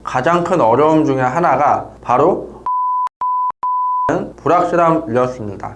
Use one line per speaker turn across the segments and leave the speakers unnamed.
가장 큰 어려움 중에 하나가 바로 불확실함이었습니다.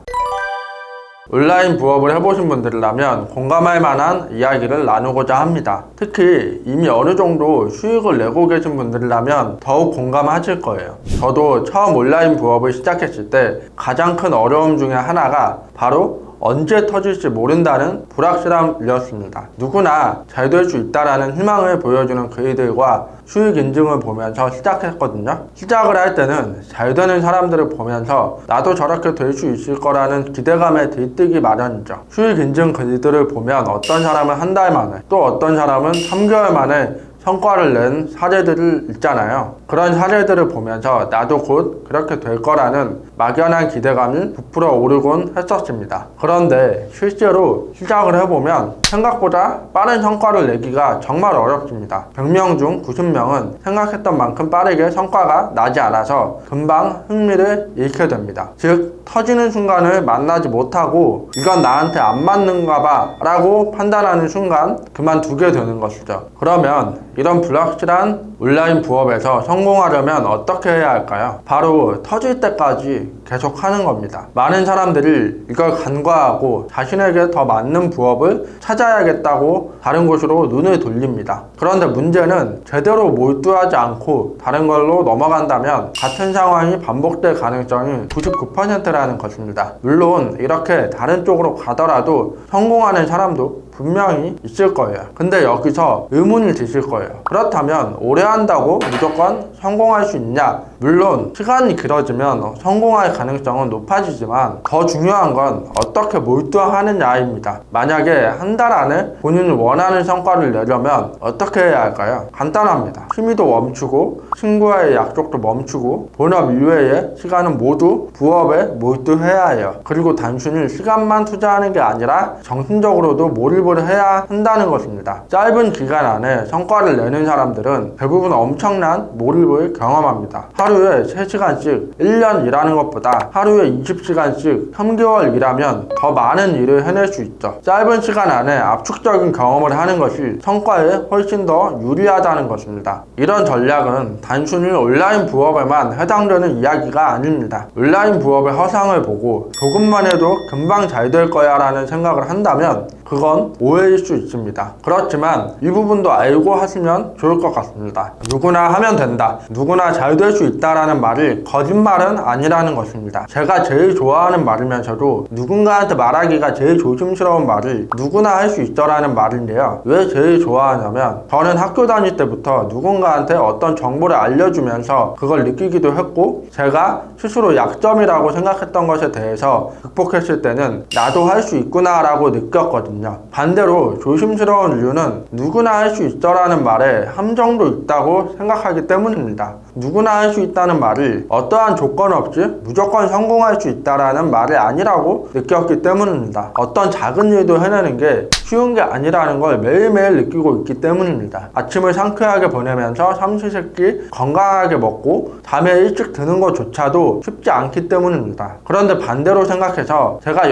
온라인 부업을 해보신 분들이라면 공감할 만한 이야기를 나누고자 합니다. 특히 이미 어느 정도 수익을 내고 계신 분들이라면 더욱 공감하실 거예요. 저도 처음 온라인 부업을 시작했을 때 가장 큰 어려움 중에 하나가 바로 언제 터질지 모른다는 불확실함이었습니다. 누구나 잘 될 수 있다라는 희망을 보여주는 글들과 수익 인증을 보면서 시작했거든요. 시작을 할 때는 잘 되는 사람들을 보면서 나도 저렇게 될 수 있을 거라는 기대감에 들뜨기 마련이죠. 수익 인증 글들을 보면 어떤 사람은 한 달 만에, 또 어떤 사람은 3개월 만에 성과를 낸 사례들을 있잖아요. 그런 사례들을 보면서 나도 곧 그렇게 될 거라는 막연한 기대감이 부풀어 오르곤 했었습니다. 그런데 실제로 시작을 해보면 생각보다 빠른 성과를 내기가 정말 어렵습니다. 100명 중 90명은 생각했던 만큼 빠르게 성과가 나지 않아서 금방 흥미를 잃게 됩니다. 즉 터지는 순간을 만나지 못하고 이건 나한테 안 맞는가 봐 라고 판단하는 순간 그만두게 되는 것이죠. 그러면 이런 불확실한 온라인 부업에서 성공하려면 어떻게 해야 할까요? 바로 터질 때까지 계속 하는 겁니다. 많은 사람들이 이걸 간과하고 자신에게 더 맞는 부업을 찾아야겠다고 다른 곳으로 눈을 돌립니다. 그런데 문제는 제대로 몰두하지 않고 다른 걸로 넘어간다면 같은 상황이 반복될 가능성이 99%라는 것입니다. 물론 이렇게 다른 쪽으로 가더라도 성공하는 사람도 분명히 있을 거예요. 근데 여기서 의문이 드실 거예요. 그렇다면 오래 한다고 무조건 성공할 수 있냐? 물론 시간이 길어지면 성공할 가능성은 높아지지만 더 중요한 건 어떻게 몰두하느냐입니다. 만약에 한 달 안에 본인이 원하는 성과를 내려면 어떻게 해야 할까요? 간단합니다. 취미도 멈추고 친구와의 약속도 멈추고 본업 이외의 시간은 모두 부업에 몰두해야 해요. 그리고 단순히 시간만 투자하는 게 아니라 정신적으로도 몰입을 해야 한다는 것입니다. 짧은 기간 안에 성과를 내는 사람들은 대부분 엄청난 몰입을 경험합니다. 하루에 3시간씩 1년 일하는 것보다 하루에 20시간씩 3개월 일하면 더 많은 일을 해낼 수 있죠. 짧은 시간 안에 압축적인 경험을 하는 것이 성과에 훨씬 더 유리하다는 것입니다. 이런 전략은 단순히 온라인 부업에만 해당되는 이야기가 아닙니다. 온라인 부업의 허상을 보고 조금만 해도 금방 잘 될 거야 라는 생각을 한다면 그건 오해일 수 있습니다. 그렇지만 이 부분도 알고 하시면 좋을 것 같습니다. 누구나 하면 된다, 누구나 잘 될 수 있다라는 말이 거짓말은 아니라는 것입니다. 제가 제일 좋아하는 말이면서도 누군가한테 말하기가 제일 조심스러운 말이 누구나 할 수 있어라는 말인데요. 왜 제일 좋아하냐면 저는 학교 다닐 때부터 누군가한테 어떤 정보를 알려주면서 그걸 느끼기도 했고 제가 스스로 약점이라고 생각했던 것에 대해서 극복했을 때는 나도 할 수 있구나 라고 느꼈거든요. 반대로 조심스러운 이유는 누구나 할 수 있어라는 말에 함정도 있다고 생각하기 때문입니다. 누구나 할 수 있다는 말이 어떠한 조건 없이 무조건 성공할 수 있다라는 말이 아니라고 느꼈기 때문입니다. 어떤 작은 일도 해내는 게 쉬운 게 아니라는 걸 매일매일 느끼고 있기 때문입니다. 아침을 상쾌하게 보내면서 삼시세끼 건강하게 먹고 잠에 일찍 드는 것조차도 쉽지 않기 때문입니다. 그런데 반대로 생각해서 제가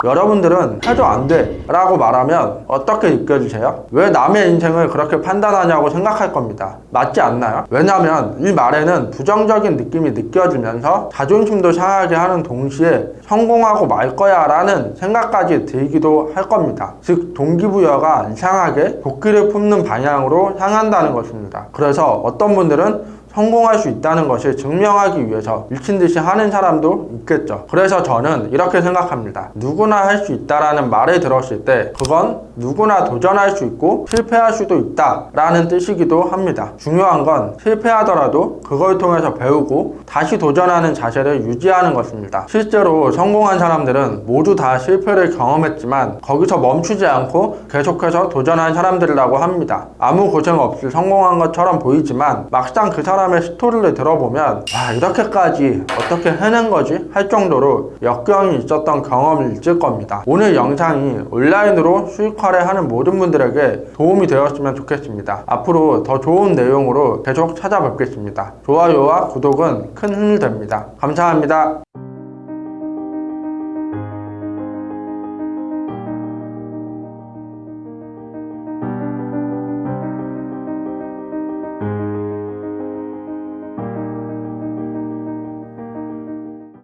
여러분들은 해도 안 돼 라고 말하면 어떻게 느껴지세요? 왜 남의 인생을 그렇게 판단하냐고 생각할 겁니다. 맞지 않나요? 왜냐면 이 말에는 부정적인 느낌이 느껴지면서 자존심도 상하게 하는 동시에 성공하고 말 거야 라는 생각까지 들기도 할 겁니다. 즉 동기부여가 이상하게 도끼를 품는 방향으로 향한다는 것입니다. 그래서 어떤 분들은 성공할 수 있다는 것을 증명하기 위해서 미친듯이 하는 사람도 있겠죠. 그래서 저는 이렇게 생각합니다. 누구나 할 수 있다라는 말을 들었을 때 그건 누구나 도전할 수 있고 실패할 수도 있다라는 뜻이기도 합니다. 중요한 건 실패하더라도 그걸 통해서 배우고 다시 도전하는 자세를 유지하는 것입니다. 실제로 성공한 사람들은 모두 다 실패를 경험했지만 거기서 멈추지 않고 계속해서 도전한 사람들이라고 합니다. 아무 고생 없이 성공한 것처럼 보이지만 막상 그 사람의 스토리를 들어보면 이렇게까지 어떻게 해낸 거지? 할 정도로 역경이 있었던 경험이 있을 겁니다. 오늘 영상이 온라인으로 수익화를 하는 모든 분들에게 도움이 되었으면 좋겠습니다. 앞으로 더 좋은 내용으로 계속 찾아뵙겠습니다. 좋아요와 구독은 큰 힘이 됩니다. 감사합니다.